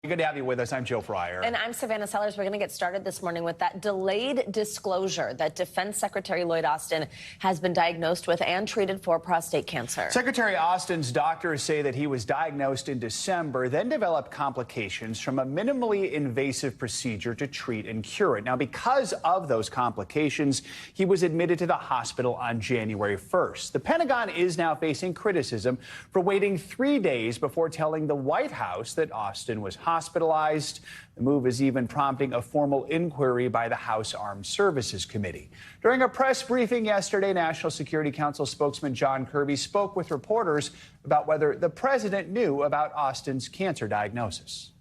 Good to have you with us. I'm Joe Fryer. And I'm Savannah Sellers. We're going to get started this morning with that delayed disclosure that Defense Secretary Lloyd Austin has been diagnosed with and treated for prostate cancer. Secretary Austin's doctors say that he was diagnosed in December, then developed complications from a minimally invasive procedure to treat and cure it. Now, because of those complications, he was admitted to the hospital on January 1st. The Pentagon is now facing criticism for waiting 3 days before telling the White House that Austin was hospitalized. The move is even prompting a formal inquiry by the House Armed Services Committee. During a press briefing yesterday, National Security Council spokesman John Kirby spoke with reporters about whether the president knew about Austin's cancer diagnosis.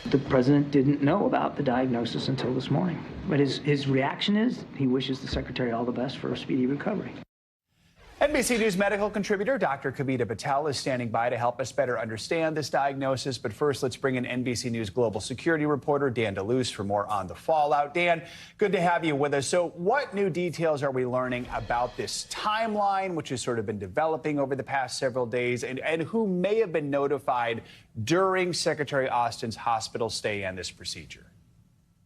The president didn't know about the diagnosis until this morning. But his reaction is he wishes the secretary all the best for a speedy recovery. NBC News medical contributor Dr. Kavita Patel is standing by to help us better understand this diagnosis. But first, let's bring in NBC News global security reporter Dan DeLuce for more on the fallout. Dan, good to have you with us. So what new details are we learning about this timeline, which has sort of been developing over the past several days, and who may have been notified during Secretary Austin's hospital stay and this procedure?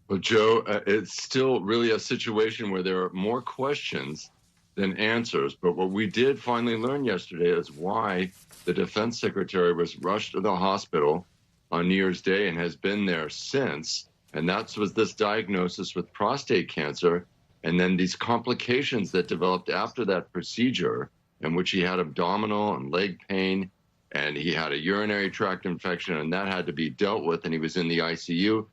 Well, Joe, it's still really a situation where there are more questions than answers. But what we did finally learn yesterday is why the defense secretary was rushed to the hospital on New Year's Day and has been there since. And that was this diagnosis with prostate cancer and then these complications that developed after that procedure, in which he had abdominal and leg pain and he had a urinary tract infection, and that had to be dealt with, and he was in the ICU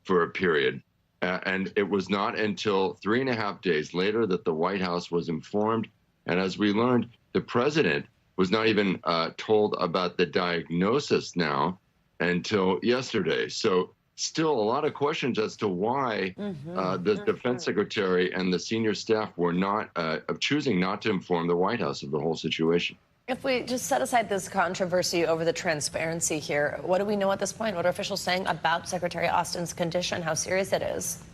for a period. And it was not until 3.5 days later that the White House was informed. And as we learned, the president was not even told about the diagnosis now until yesterday. So still a lot of questions as to why the defense secretary and the senior staff were not choosing not to inform the White House of the whole situation. If we just set aside this controversy over the transparency here, what do we know at this point? What are officials saying about Secretary Austin's condition, how serious it is?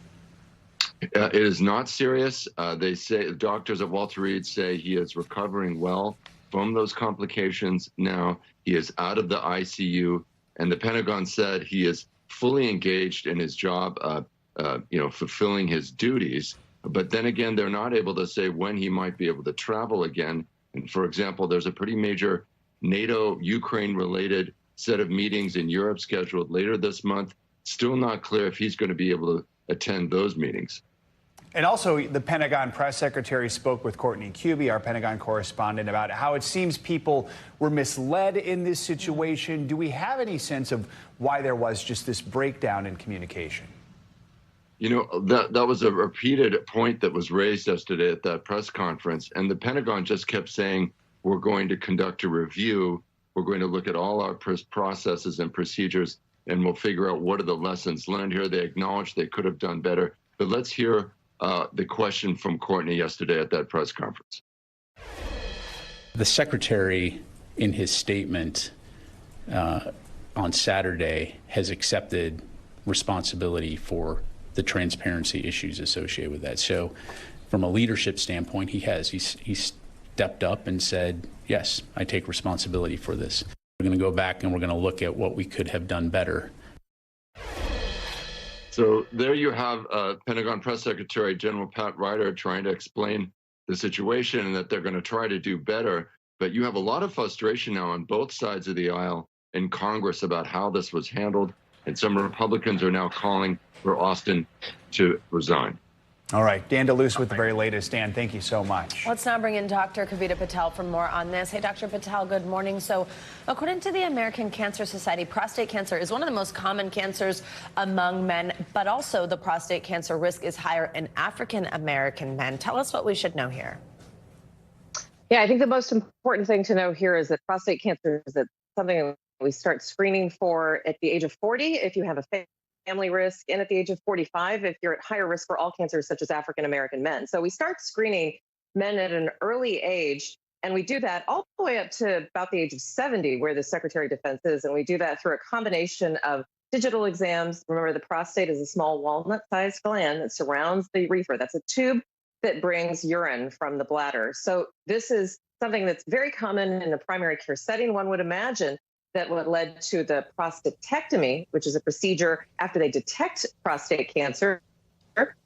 It is not serious. They say, doctors at Walter Reed say he is recovering well from those complications now. He is out of the ICU, and the Pentagon said he is fully engaged in his job, fulfilling his duties. But then again, they're not able to say when he might be able to travel again. And for example, there's a pretty major NATO-Ukraine-related set of meetings in Europe scheduled later this month. Still not clear if he's going to be able to attend those meetings. And also, the Pentagon press secretary spoke with Courtney Kube, our Pentagon correspondent, about how it seems people were misled in this situation. Do we have any sense of why there was just this breakdown in communication? You know, that was a repeated point that was raised yesterday at that press conference. And the Pentagon just kept saying, we're going to conduct a review. We're going to look at all our processes and procedures, and we'll figure out what are the lessons learned here. They acknowledged they could have done better. But let's hear the question from Courtney yesterday at that press conference. The secretary, in his statement on Saturday, has accepted responsibility for the transparency issues associated with that. So from a leadership standpoint, he's stepped up and said, yes, I take responsibility for this. We're going to go back and we're going to look at what we could have done better. So there you have Pentagon Press Secretary General Pat Ryder trying to explain the situation and that they're going to try to do better. But you have a lot of frustration now on both sides of the aisle in Congress about how this was handled. And some Republicans are now calling for Austin to resign. All right, Dan DeLuce with the very latest. Dan, thank you so much. Let's now bring in Dr. Kavita Patel for more on this. Hey, Dr. Patel, good morning. So according to the American Cancer Society, prostate cancer is one of the most common cancers among men, but also the prostate cancer risk is higher in African-American men. Tell us what we should know here. Yeah, I think the most important thing to know here is that prostate cancer is something we start screening for at the age of 40 if you have a family risk, and at the age of 45 if you're at higher risk for all cancers such as African-American men. So we start screening men at an early age, and we do that all the way up to about the age of 70, where the Secretary of Defense is, and we do that through a combination of digital exams. Remember, the prostate is a small walnut-sized gland that surrounds the urethra. That's a tube that brings urine from the bladder. So this is something that's very common in the primary care setting, one would imagine. that what led to the prostatectomy, which is a procedure after they detect prostate cancer,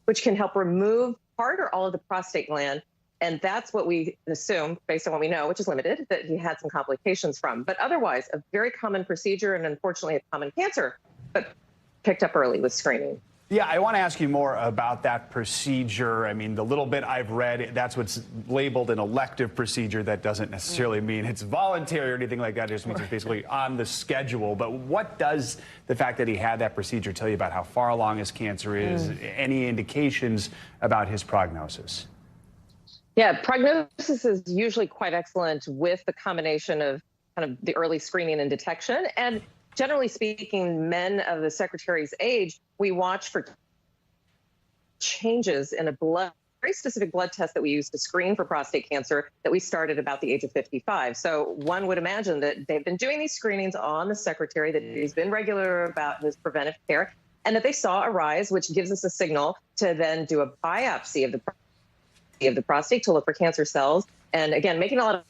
which can help remove part or all of the prostate gland. And that's what we assume, based on what we know, which is limited, that he had some complications from. But otherwise, a very common procedure and unfortunately a common cancer, but picked up early with screening. Yeah, I want to ask you more about that procedure. I mean, the little bit I've read, that's what's labeled an elective procedure. That doesn't necessarily mean it's voluntary or anything like that. It just means it's basically on the schedule. But what does the fact that he had that procedure tell you about how far along his cancer is? Any indications about his prognosis? Yeah, prognosis is usually quite excellent with the combination of kind of the early screening and detection. And generally speaking, men of the secretary's age, we watch for changes in a very specific blood test that we use to screen for prostate cancer that we started about the age of 55. So one would imagine that they've been doing these screenings on the secretary, that he's been regular about his preventive care, and that they saw a rise, which gives us a signal to then do a biopsy of the prostate to look for cancer cells. And again, making a lot of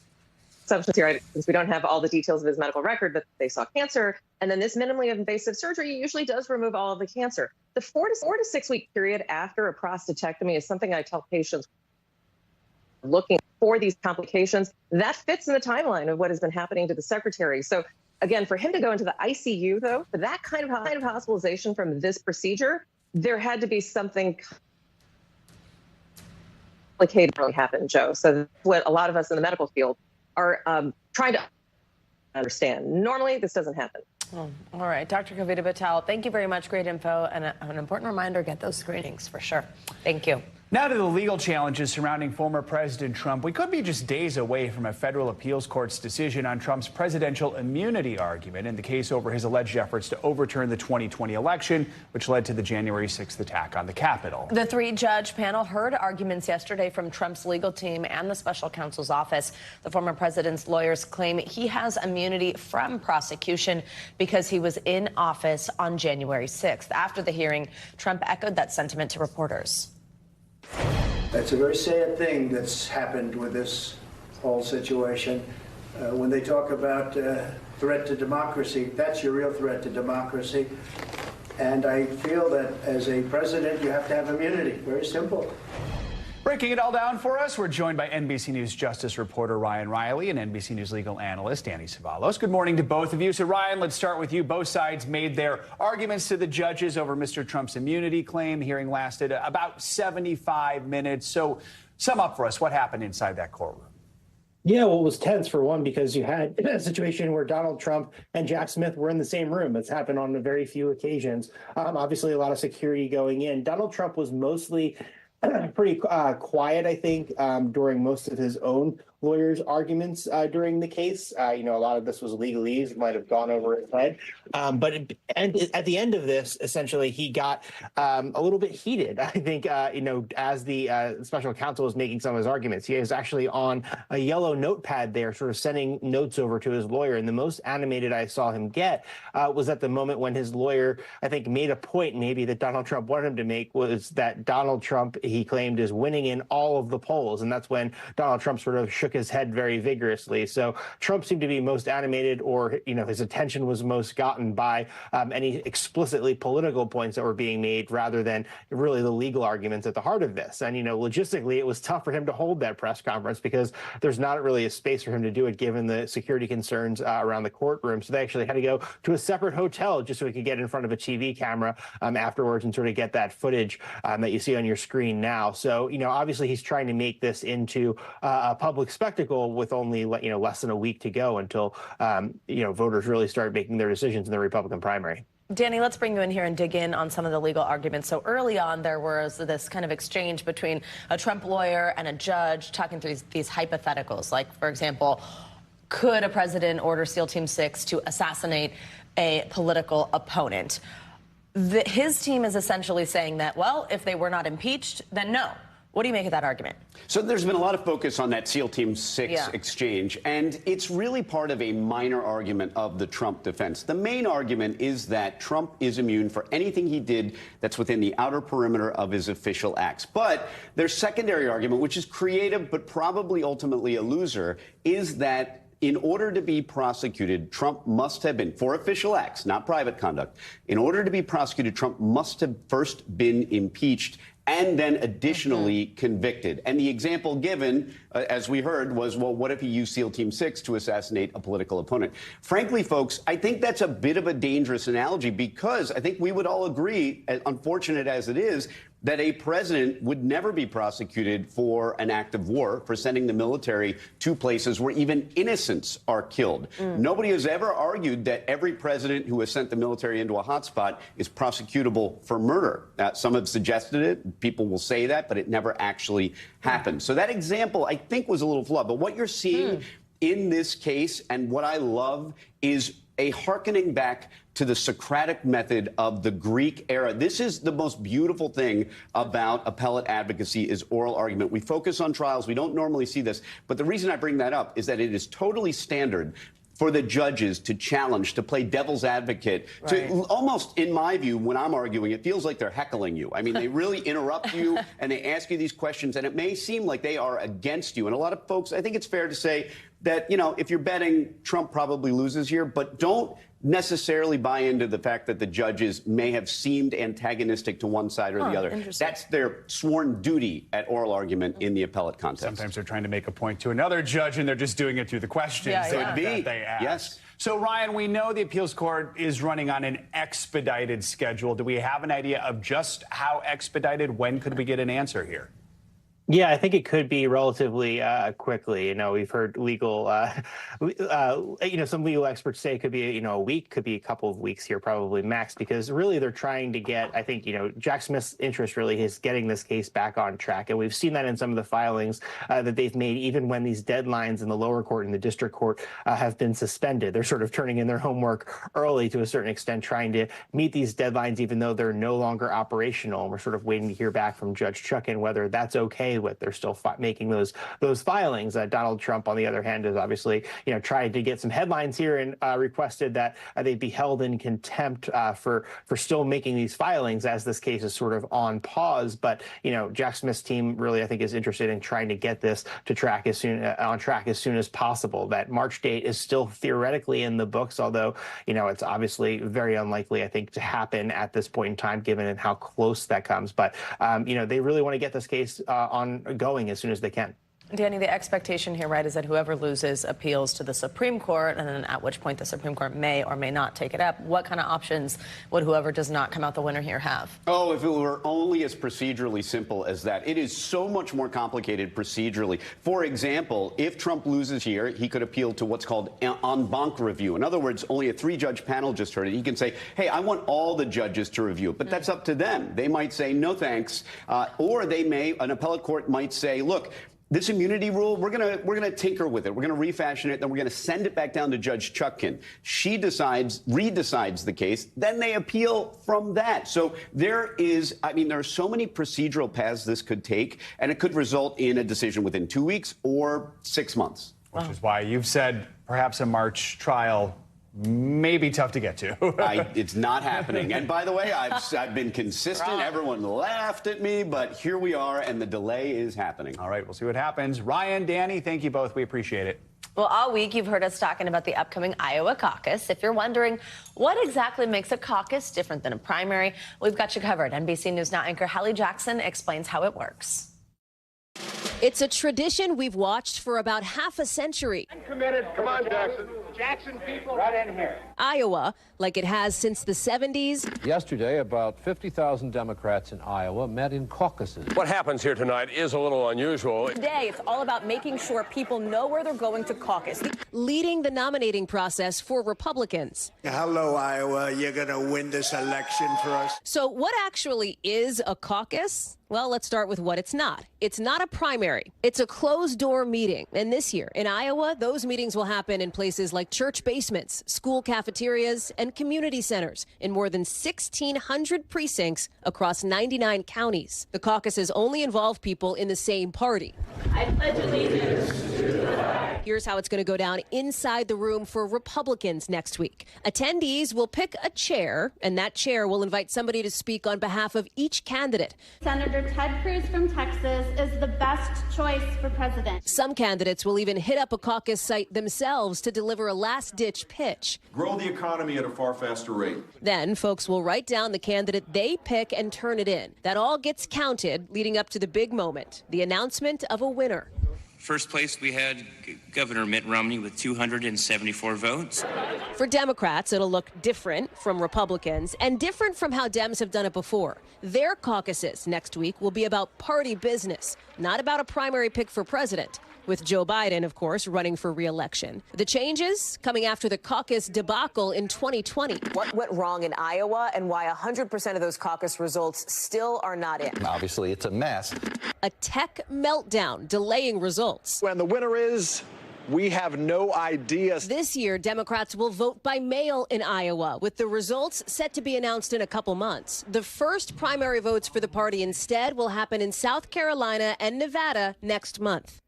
assumptions here, since we don't have all the details of his medical record, but they saw cancer. And then this minimally invasive surgery usually does remove all of the cancer. The 4 to 6 week period after a prostatectomy is something I tell patients looking for these complications. That fits in the timeline of what has been happening to the secretary. So again, for him to go into the ICU, though, for that kind of hospitalization from this procedure, there had to be something complicated really happened, Joe. So that's what a lot of us in the medical field are trying to understand. Normally, this doesn't happen. Oh, all right. Dr. Kavita Patel, thank you very much. Great info and an important reminder, get those screenings for sure. Thank you. Now to the legal challenges surrounding former President Trump. We could be just days away from a federal appeals court's decision on Trump's presidential immunity argument in the case over his alleged efforts to overturn the 2020 election, which led to the January 6th attack on the Capitol. The 3-judge panel heard arguments yesterday from Trump's legal team and the special counsel's office. The former president's lawyers claim he has immunity from prosecution because he was in office on January 6th. After the hearing, Trump echoed that sentiment to reporters. That's a very sad thing that's happened with this whole situation. When they talk about threat to democracy, that's your real threat to democracy. And I feel that as a president, you have to have immunity. Very simple. Breaking it all down for us, we're joined by NBC News Justice reporter Ryan Riley and NBC News legal analyst Danny Cevallos. Good morning to both of you. So, Ryan, let's start with you. Both sides made their arguments to the judges over Mr. Trump's immunity claim. Hearing lasted about 75 minutes. So, sum up for us what happened inside that courtroom. Yeah, well, it was tense for one because you had a situation where Donald Trump and Jack Smith were in the same room. It's happened on a very few occasions. Obviously, a lot of security going in. Donald Trump was mostly pretty quiet, I think, during most of his own lawyers' arguments during the case. A lot of this was legalese, might have gone over his head. But at the end of this, essentially, he got a little bit heated. I think, as the special counsel was making some of his arguments, he was actually on a yellow notepad there, sort of sending notes over to his lawyer. And the most animated I saw him get was at the moment when his lawyer, I think, made a point maybe that Donald Trump wanted him to make, was that Donald Trump, he claimed, is winning in all of the polls. And that's when Donald Trump sort of shook his head very vigorously. So Trump seemed to be most animated, or, his attention was most gotten by any explicitly political points that were being made rather than really the legal arguments at the heart of this. And, logistically, it was tough for him to hold that press conference because there's not really a space for him to do it given the security concerns around the courtroom. So they actually had to go to a separate hotel just so he could get in front of a TV camera afterwards and sort of get that footage that you see on your screen now. So, obviously he's trying to make this into a public spectacle with only, less than a week to go until, voters really start making their decisions in the Republican primary. Danny, let's bring you in here and dig in on some of the legal arguments. So early on, there was this kind of exchange between a Trump lawyer and a judge talking through these hypotheticals. Like, for example, could a president order SEAL Team 6 to assassinate a political opponent? His team is essentially saying that, well, if they were not impeached, then no. What do you make of that argument? So there's been a lot of focus on that SEAL Team 6 exchange, and it's really part of a minor argument of the Trump defense. The main argument is that Trump is immune for anything he did that's within the outer perimeter of his official acts. But their secondary argument, which is creative but probably ultimately a loser, is that in order to be prosecuted, Trump must have been, for official acts, not private conduct, in order to be prosecuted, Trump must have first been impeached and then additionally convicted. And the example given, as we heard, was, well, what if he used SEAL Team 6 to assassinate a political opponent? Frankly, folks, I think that's a bit of a dangerous analogy because I think we would all agree, unfortunate as it is, that a president would never be prosecuted for an act of war, for sending the military to places where even innocents are killed. Nobody has ever argued that every president who has sent the military into a hotspot is prosecutable for murder. Some have suggested it. People will say that, but it never actually happened. So that example, I think, was a little flawed. But what you're seeing in this case, and what I love, is a hearkening back to the Socratic method of the Greek era. This is the most beautiful thing about appellate advocacy is oral argument. We focus on trials. We don't normally see this. But the reason I bring that up is that it is totally standard for the judges to challenge, to play devil's advocate, to almost, in my view, when I'm arguing, it feels like they're heckling you. I mean, they really interrupt you and they ask you these questions, and it may seem like they are against you. And a lot of folks, I think it's fair to say that, you know, if you're betting, Trump probably loses here, but don't necessarily buy into the fact that the judges may have seemed antagonistic to one side or the other. That's their sworn duty at oral argument in the appellate context. Sometimes they're trying to make a point to another judge, and they're just doing it through the questions that they ask. Yes. So, Ryan, we know the appeals court is running on an expedited schedule. Do we have an idea of just how expedited? When could we get an answer here? Yeah, I think it could be relatively quickly. You know, we've heard legal, some legal experts say it could be, a week, could be a couple of weeks here, probably max, because really they're trying to get, I think, Jack Smith's interest really is getting this case back on track. And we've seen that in some of the filings that they've made, even when these deadlines in the lower court and the district court have been suspended. They're sort of turning in their homework early to a certain extent, trying to meet these deadlines, even though they're no longer operational. And we're sort of waiting to hear back from Judge Chutkan whether that's okay with. They're still making those filings. Donald Trump, on the other hand, has obviously tried to get some headlines here and requested that they be held in contempt for still making these filings as this case is sort of on pause. But Jack Smith's team really, I think, is interested in trying to get this on track as soon as possible. That March date is still theoretically in the books, although it's obviously very unlikely, I think, to happen at this point in time, given how close that comes. But they really want to get this case going as soon as they can. Danny, the expectation here, right, is that whoever loses appeals to the Supreme Court, and then at which point the Supreme Court may or may not take it up. What kind of options would whoever does not come out the winner here have? Oh, if it were only as procedurally simple as that. It is so much more complicated procedurally. For example, if Trump loses here, he could appeal to what's called en banc review. In other words, only a 3-judge panel just heard it. He can say, hey, I want all the judges to review it. But that's up to them. They might say, no, thanks. Or an appellate court might say, look, this immunity rule, we're gonna tinker with it. We're gonna refashion it. Then we're gonna send it back down to Judge Chutkan. She redecides the case. Then they appeal from that. So there are so many procedural paths this could take, and it could result in a decision within 2 weeks or 6 months. Which is why you've said perhaps a March trial may be tough to get to. It's not happening. And by the way, I've been consistent. Everyone laughed at me, but here we are, and the delay is happening. All right, we'll see what happens. Ryan, Danny, thank you both. We appreciate it. Well, all week you've heard us talking about the upcoming Iowa caucus. If you're wondering what exactly makes a caucus different than a primary, we've got you covered. NBC News Now anchor Hallie Jackson explains how it works. It's a tradition we've watched for about half a century. I'm committed. Come on, Jackson. Jackson people, right in here. Iowa, like it has since the 70s. Yesterday, about 50,000 Democrats in Iowa met in caucuses. What happens here tonight is a little unusual. Today, it's all about making sure people know where they're going to caucus. Leading the nominating process for Republicans. Hello, Iowa. You're going to win this election for us. So what actually is a caucus? Well, let's start with what it's not. It's not a primary. It's a closed-door meeting. And this year in Iowa, those meetings will happen in places like church basements, school cafeterias, and community centers in more than 1,600 precincts across 99 counties. The caucuses only involve people in the same party. I pledge allegiance to the flag Here's how it's going to go down inside the room for Republicans next week. Attendees will pick a chair, and that chair will invite somebody to speak on behalf of each candidate. Senator Ted Cruz from Texas is the best choice for president. Some candidates will even hit up a caucus site themselves to deliver a last-ditch pitch. Grow the economy at a far faster rate. Then folks will write down the candidate they pick and turn it in. That all gets counted leading up to the big moment, the announcement of a winner. First place, we had Governor Mitt Romney with 274 votes. For Democrats, it'll look different from Republicans and different from how Dems have done it before. Their caucuses next week will be about party business, not about a primary pick for president, with Joe Biden, of course, running for re-election. The changes coming after the caucus debacle in 2020. What went wrong in Iowa and why 100% of those caucus results still are not in? Obviously, it's a mess. A tech meltdown delaying results. And the winner is, we have no idea. This year, Democrats will vote by mail in Iowa, with the results set to be announced in a couple months. The first primary votes for the party instead will happen in South Carolina and Nevada next month.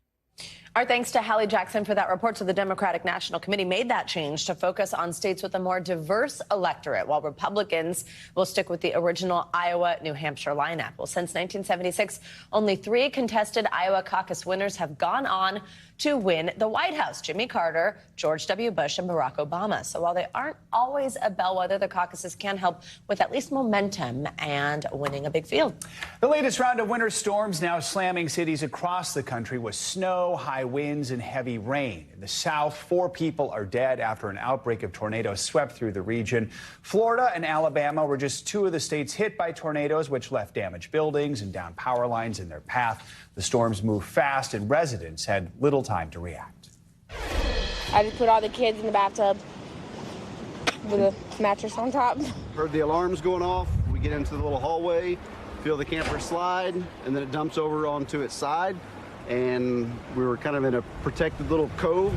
Our thanks to Hallie Jackson for that report. So the Democratic National Committee made that change to focus on states with a more diverse electorate, while Republicans will stick with the original Iowa-New Hampshire lineup. Well, since 1976, only 3 contested Iowa caucus winners have gone on to win the White House: Jimmy Carter, George W. Bush, and Barack Obama. So while they aren't always a bellwether, the caucuses can help with at least momentum and winning a big field. The latest round of winter storms now slamming cities across the country with snow, high winds, and heavy rain. In the south, 4 people are dead after an outbreak of tornadoes swept through the region. Florida and Alabama were just 2 of the states hit by tornadoes, which left damaged buildings and down power lines in their path. The storms moved fast, and residents had little time to react. I just put all the kids in the bathtub with a mattress on top. Heard the alarms going off. We get into the little hallway, feel the camper slide, and then it dumps over onto its side. And we were kind of in a protected little cove.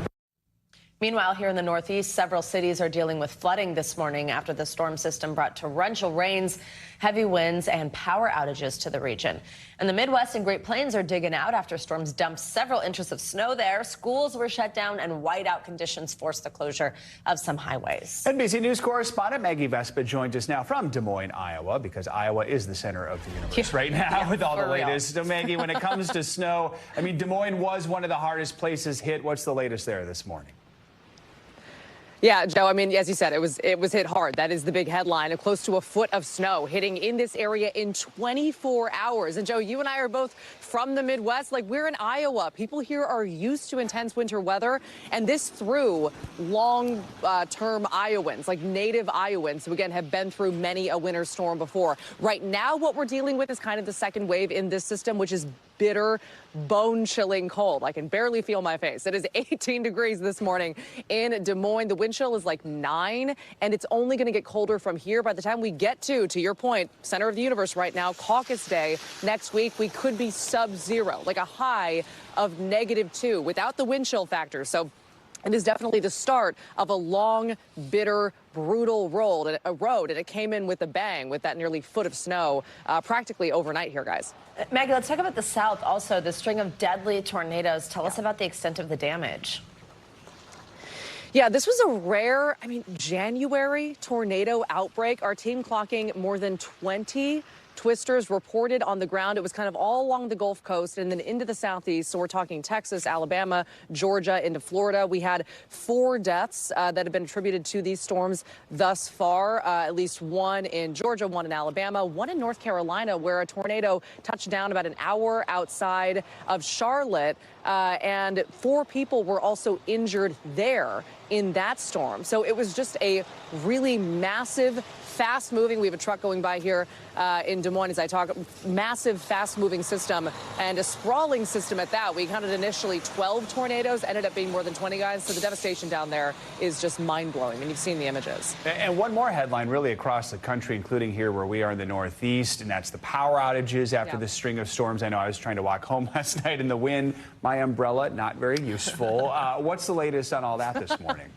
Meanwhile, here in the Northeast, several cities are dealing with flooding this morning after the storm system brought torrential rains, heavy winds, and power outages to the region. And the Midwest and Great Plains are digging out after storms dumped several inches of snow there. Schools were shut down, and whiteout conditions forced the closure of some highways. NBC News correspondent Maggie Vespa joins us now from Des Moines, Iowa, because Iowa is the center of the universe right now with all the latest. So, Maggie, when it comes to snow, I mean, Des Moines was one of the hardest places hit. What's the latest there this morning? Yeah, Joe, I mean, as you said, it was hit hard. That is the big headline. Close to a foot of snow hitting in this area in 24 hours. And Joe, you and I are both from the Midwest. Like, we're in Iowa. People here are used to intense winter weather, and this threw long-term Iowans, like native Iowans, who again have been through many a winter storm before. Right now, what we're dealing with is kind of the second wave in this system, which is bitter, bone-chilling cold. I can barely feel my face. It is 18 degrees this morning in Des Moines. The wind chill is like 9, and it's only going to get colder from here. By the time we get to your point, center of the universe right now, caucus day next week, we could be sub-zero, like a high of -2 without the wind chill factor. So it is definitely the start of a long, bitter, brutal road, and it came in with a bang with that nearly foot of snow practically overnight here, guys. Maggie, let's talk about the South also. The string of deadly tornadoes. Tell us about the extent of the damage. Yeah, this was a rare, January tornado outbreak. Our team clocking more than 20 twisters reported on the ground. It was kind of all along the Gulf Coast and then into the Southeast. So we're talking Texas, Alabama, Georgia, into Florida. We had 4 deaths that have been attributed to these storms thus far, at least 1 in Georgia, 1 in Alabama, 1 in North Carolina, where a tornado touched down about an hour outside of Charlotte. And 4 people were also injured there in that storm. So it was just a really massive, fast-moving, we have a truck going by here in Des Moines as I talk, massive, fast-moving system and a sprawling system at that. We counted initially 12 tornadoes, ended up being more than 20, guys. So the devastation down there is just mind-blowing, and you've seen the images. And one more headline really across the country, including here where we are in the Northeast, and that's the power outages after this string of storms. I know I was trying to walk home last night in the wind. My umbrella, not very useful. What's the latest on all that this morning?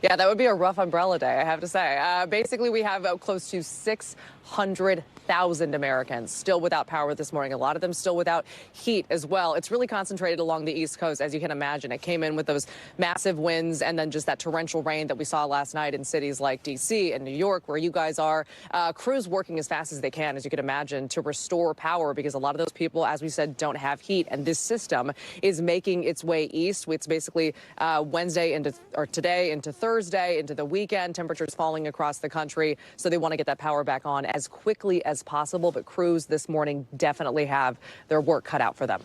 Yeah, that would be a rough umbrella day, I have to say. Basically, we have close to 600,000 Americans still without power this morning. A lot of them still without heat as well. It's really concentrated along the East Coast, as you can imagine. It came in with those massive winds and then just that torrential rain that we saw last night in cities like D.C. and New York, where you guys are. Crews working as fast as they can, as you can imagine, to restore power, because a lot of those people, as we said, don't have heat. And this system is making its way east. It's basically today into Thursday, into the weekend, temperatures falling across the country. So they want to get that power back on as quickly as possible. But crews this morning definitely have their work cut out for them.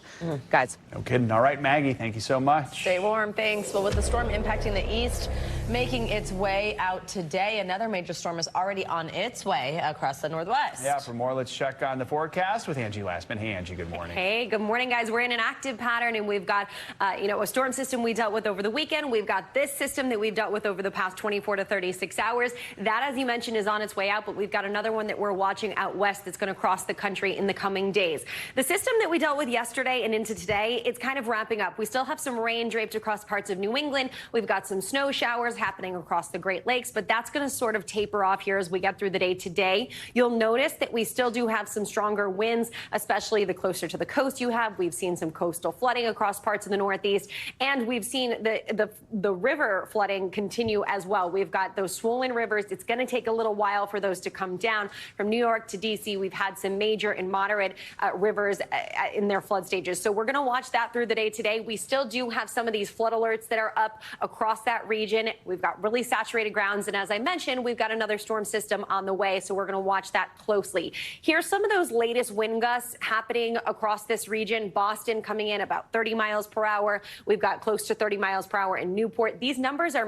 Guys. No kidding. All right, Maggie, thank you so much. Stay warm, thanks. Well, with the storm impacting the east, making its way out today, another major storm is already on its way across the Northwest. Yeah, for more, let's check on the forecast with Angie Lastman. Hey, Angie, good morning. Hey, good morning, guys. We're in an active pattern, and we've got, a storm system we dealt with over the weekend. We've got this system that we've dealt with over the past 24 to 36 hours. That, as you mentioned, is on its way out, but we've got another one that we're watching out west that's going to cross the country in the coming days. The system that we dealt with yesterday and into today, it's kind of wrapping up. We still have some rain draped across parts of New England. We've got some snow showers happening across the Great Lakes, but that's going to sort of taper off here as we get through the day today. You'll notice that we still do have some stronger winds, especially the closer to the coast you have. We've seen some coastal flooding across parts of the Northeast, and we've seen the river flooding continue as well. We've got those swollen rivers. It's going to take a little while for those to come down. From New York to D.C., we've had some major and moderate rivers in their flood stages. So we're going to watch that through the day today. We still do have some of these flood alerts that are up across that region. We've got really saturated grounds. And as I mentioned, we've got another storm system on the way. So we're going to watch that closely. Here's some of those latest wind gusts happening across this region. Boston coming in about 30 miles per hour. We've got close to 30 miles per hour in Newport. These numbers are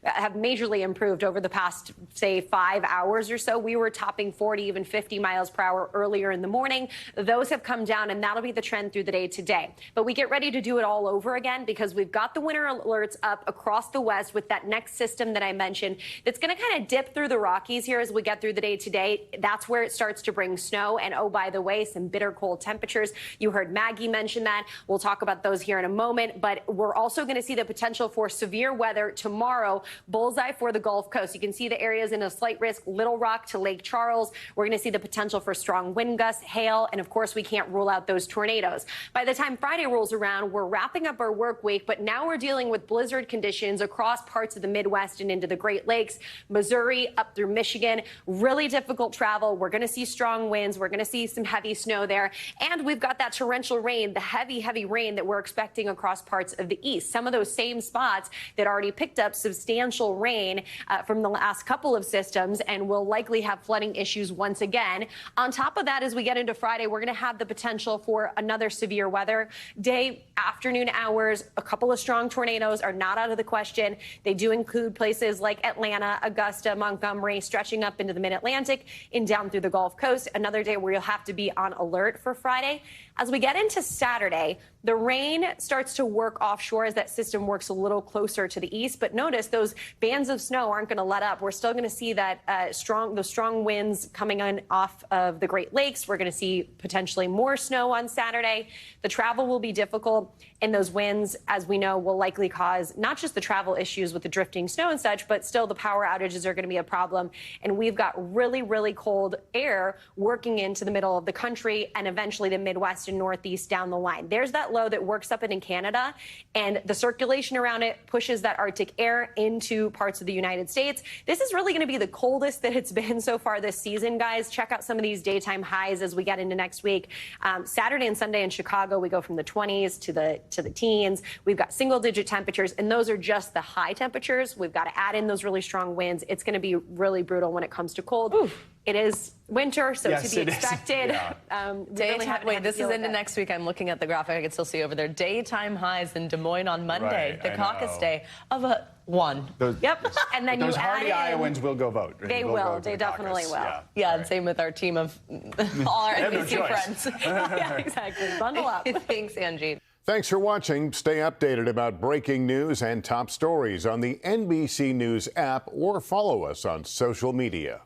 have majorly improved over the past, say, 5 hours or so. We were topping 40, even 50 miles per hour earlier in the morning. Those have come down, and that'll be the trend through the day today. But we get ready to do it all over again, because we've got the winter alerts up across the west with that next system that I mentioned that's going to kind of dip through the Rockies here as we get through the day today. That's where it starts to bring snow. And oh, by the way, some bitter cold temperatures. You heard Maggie mention that. We'll talk about those here in a moment. But we're also going to see the potential for severe weather tomorrow. Bullseye for the Gulf Coast. You can see the areas in a slight risk, Little Rock to Lake Charles. We're going to see the potential for strong wind gusts, hail, and of course, we can't rule out those tornadoes. By the time Friday rolls around, we're wrapping up our work week, but now we're dealing with blizzard conditions across parts of the Midwest and into the Great Lakes, Missouri, up through Michigan. Really difficult travel. We're going to see strong winds. We're going to see some heavy snow there. And we've got that torrential rain, the heavy, heavy rain that we're expecting across parts of the east. Some of those same spots that already picked up substantial rain from the last couple of systems, and will likely have flooding issues once again. On top of that, as we get into Friday, we're going to have the potential for another severe weather day, afternoon hours. A couple of strong tornadoes are not out of the question. They do include places like Atlanta, Augusta, Montgomery, stretching up into the mid-Atlantic and down through the Gulf Coast. Another day where you'll have to be on alert for Friday. As we get into Saturday, the rain starts to work offshore as that system works a little closer to the east. But notice those bands of snow aren't going to let up. We're still going to see that those strong winds coming on off of the Great Lakes. We're going to see potentially more snow on Saturday. The travel will be difficult, and those winds, as we know, will likely cause not just the travel issues with the drifting snow and such, but still the power outages are going to be a problem. And we've got really, really cold air working into the middle of the country and eventually the Midwest and Northeast down the line. There's that low that works up in Canada, and the circulation around it pushes that Arctic air into parts of the United States. This is really going to be the coldest that it's been so far this season, guys. Check out some of these daytime highs as we get into next week. Saturday and Sunday in Chicago, we go from the 20s to the teens. We've got single-digit temperatures, and those are just the high temperatures. We've got to add in those really strong winds. It's going to be really brutal when it comes to cold. Oof. It is winter, so yes, to be expected. Yeah. Wait, this is into next week. I'm looking at the graphic. I can still see over there. Daytime highs in Des Moines on Monday, the caucus day of a 1. Yep. And then those you hardy add in, Iowans will go vote. They will. They definitely will. Yeah, and same with our team of all our NBC friends. Yeah, exactly. Bundle up. Thanks, Angie. Thanks for watching. Stay updated about breaking news and top stories on the NBC News app, or follow us on social media.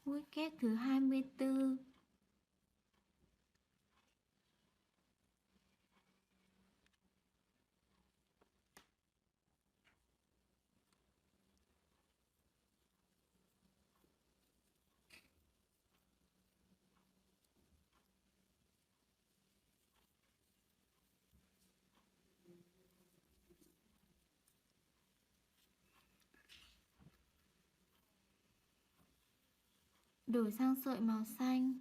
Mũi kép thứ 24. Đổi sang sợi màu xanh.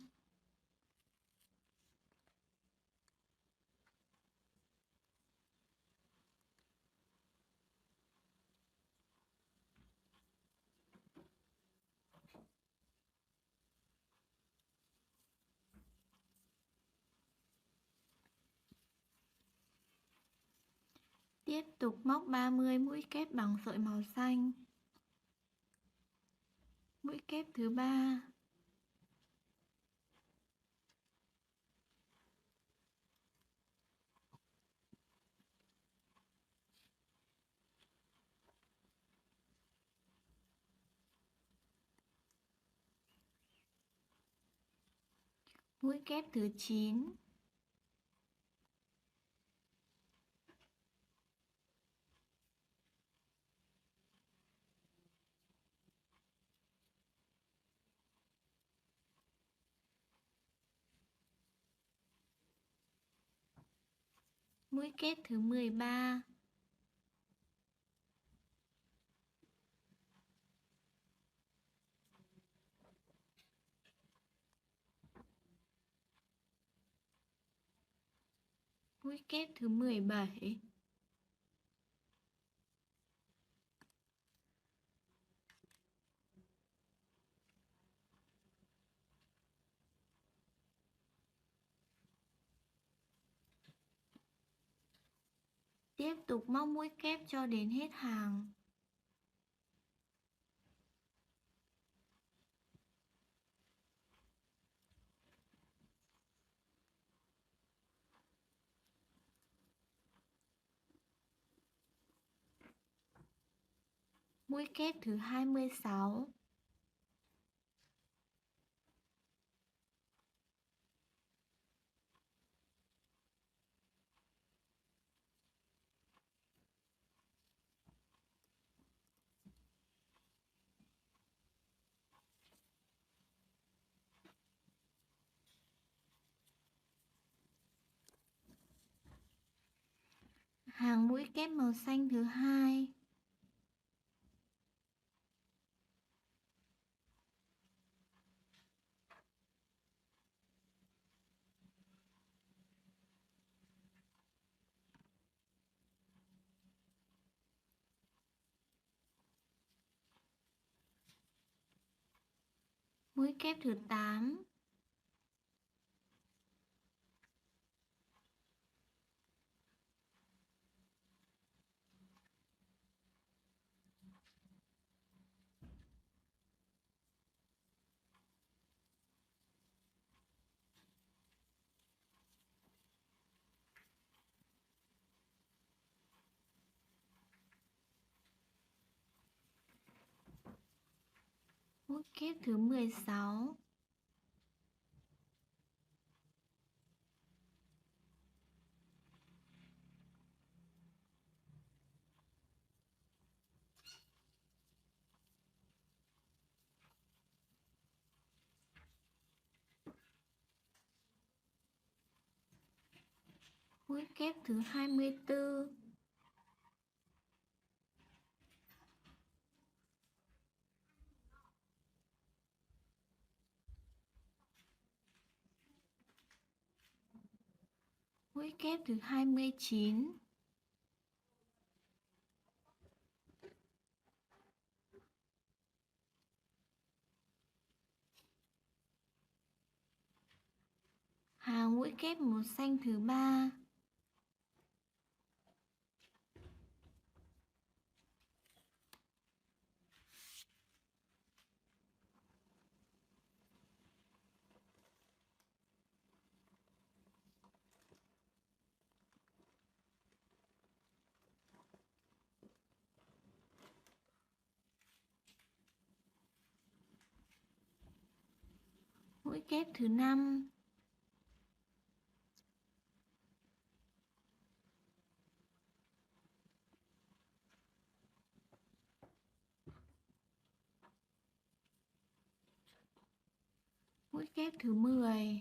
Tiếp tục móc 30 mũi kép bằng sợi màu xanh. Mũi kép thứ 3. Mũi kép thứ 9. Mũi kép thứ 13. Mũi kép thứ 17. Tiếp tục móc mũi kép cho đến hết hàng. Mũi kép thứ 26. Hàng mũi kép màu xanh thứ 2. Mũi kép thứ 8. Mũi kép thứ 16. Mũi kép thứ 24. Mũi kép thứ 29. Hàng mũi kép màu xanh thứ 3. Mũi kép thứ 5. Mũi kép thứ 10.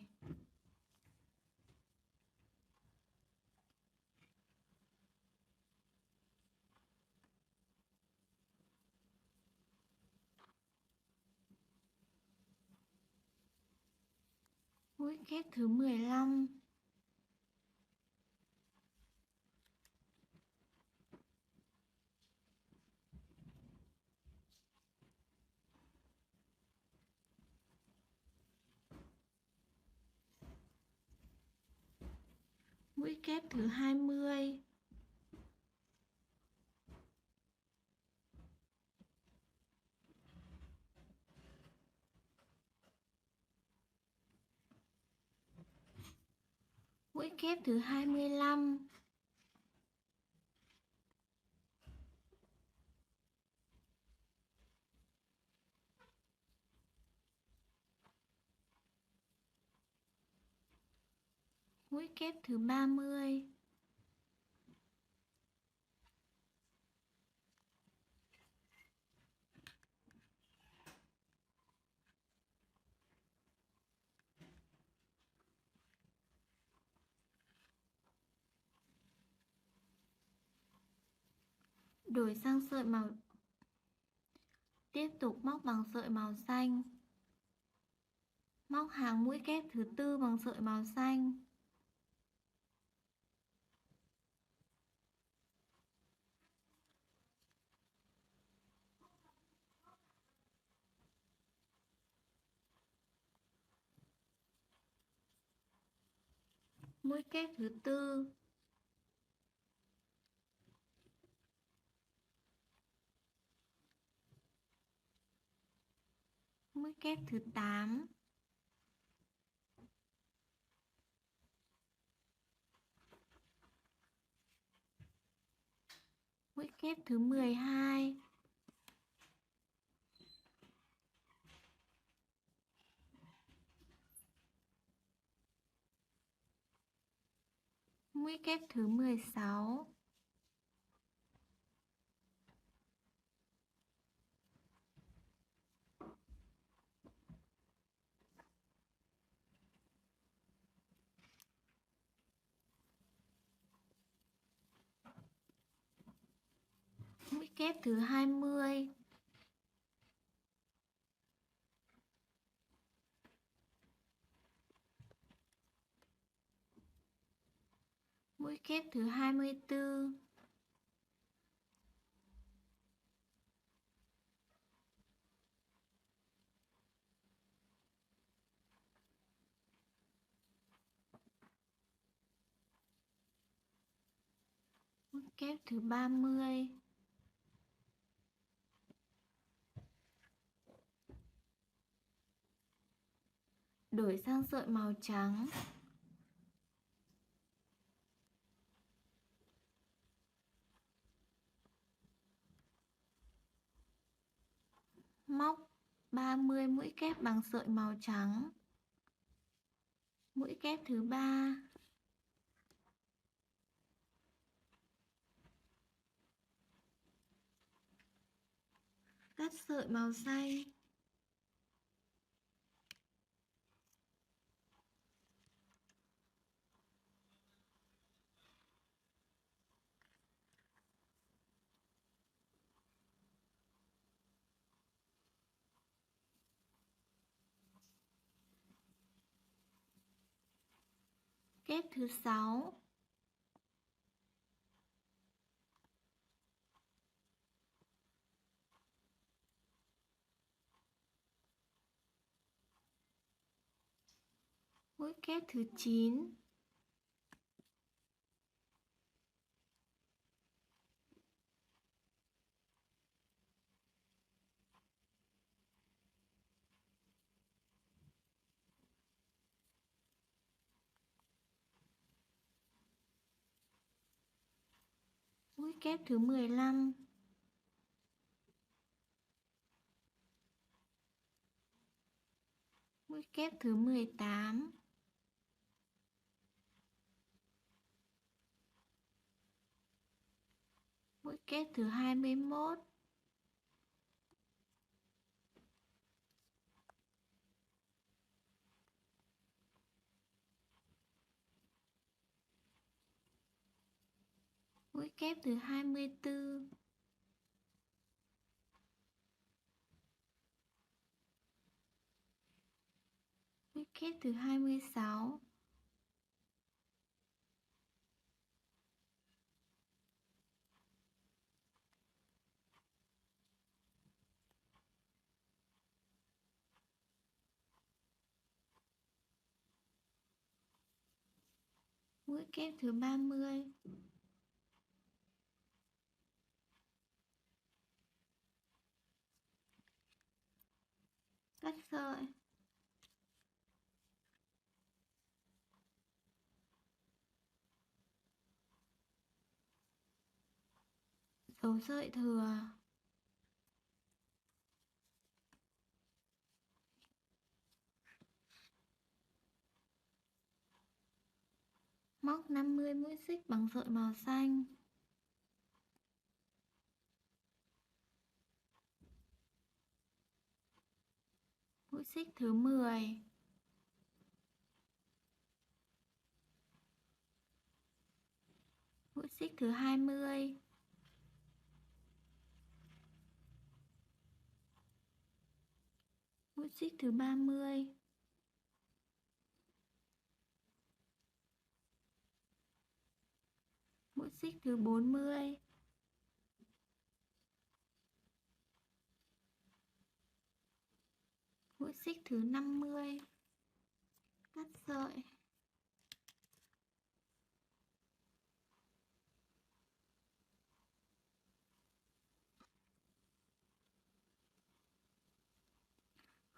Mũi kép thứ 15. Mũi kép thứ 20. Mũi kép thứ 25. Mũi kép thứ 30. Đổi sang sợi màu. Tiếp tục móc bằng sợi màu xanh. Móc hàng mũi kép thứ 4 bằng sợi màu xanh. Mũi kép thứ 4. Mũi kép thứ 8. Mũi kép thứ 12. Mũi kép thứ 16. Mũi kép thứ 20. Mũi kép thứ 24. Mũi kép thứ 30. Đổi sang sợi màu trắng. Móc 30 mũi kép bằng sợi màu trắng. Mũi kép thứ 3. Cắt sợi màu xanh. Kép thứ 6. Mũi kép thứ 9. Mũi kép thứ 15. Mũi kép thứ 18. Mũi kép thứ 21. Mũi kép thứ 24. Mũi kép thứ 26. Mũi kép thứ 30. Cắt sợi. Giấu sợi thừa. Móc 50 mũi xích bằng sợi màu xanh. Mũi xích thứ 10. Mũi xích thứ 20. Mũi xích thứ 30. Mũi xích thứ 40. Mũi xích thứ 50. Cắt sợi.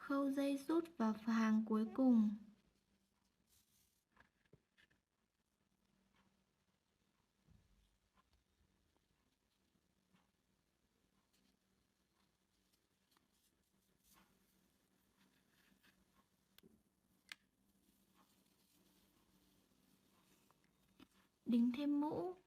Khâu dây rút vào hàng cuối cùng. Đính thêm mũ.